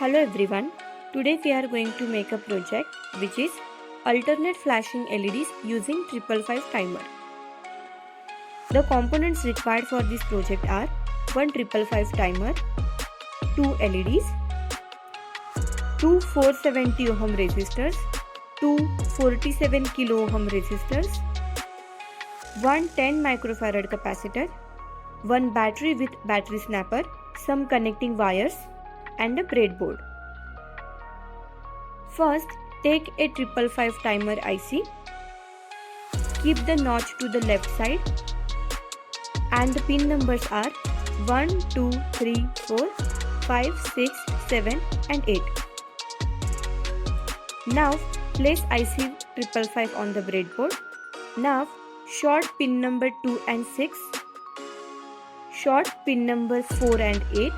Hello everyone, today we are going to make a project which is alternate flashing LEDs using 555 timer. The components required for this project are one 555 timer, two LEDs, two 470 ohm resistors, two 47 kilo ohm resistors, one 10 microfarad capacitor, one battery with battery snapper, some connecting wires, and a breadboard. First, take a 555 timer IC, keep the notch to the left side, and the pin numbers are 1, 2, 3, 4, 5, 6, 7 and 8. Now place IC 555 on the breadboard. Now short pin number 2 and 6, short pin number 4 and 8.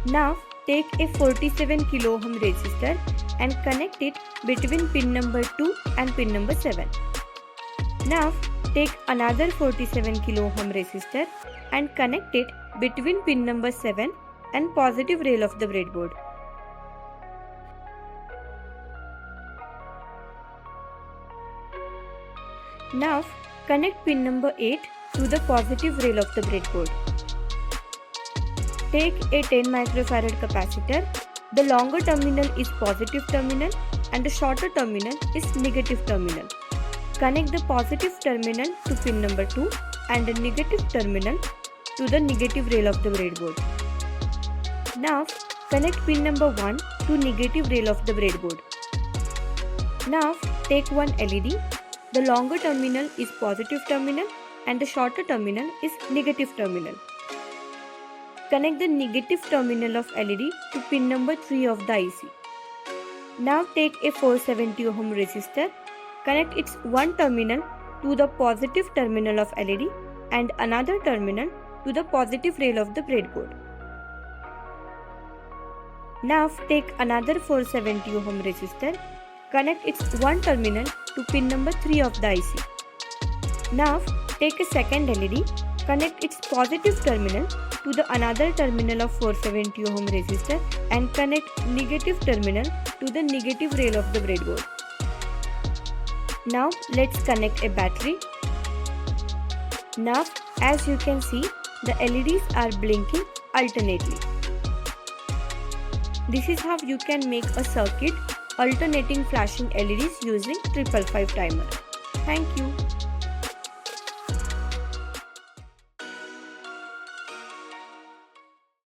Now take a 47 kilo ohm resistor and connect it between pin number 2 and pin number 7. Now take another 47 kilo ohm resistor and connect it between pin number 7 and positive rail of the breadboard. Now connect pin number 8 to the positive rail of the breadboard. Take a 10 microfarad capacitor. The longer terminal is positive terminal and the shorter terminal is negative terminal. Connect the positive terminal to pin number 2 and the negative terminal to the negative rail of the breadboard. Now connect pin number 1 to negative rail of the breadboard. Now take one LED. The longer terminal is positive terminal and the shorter terminal is negative terminal. Connect the negative terminal of LED to pin number 3 of the IC. Now take a 470 ohm resistor, connect its one terminal to the positive terminal of LED and another terminal to the positive rail of the breadboard. Now take another 470 ohm resistor, connect its one terminal to pin number 3 of the IC. Now take a second LED, connect its positive terminal to the another terminal of 470 ohm resistor and connect negative terminal to the negative rail of the breadboard. Now let's connect a battery. Now as you can see, the LEDs are blinking alternately. This is how you can make a circuit alternating flashing LEDs using 555 timer. Thank you.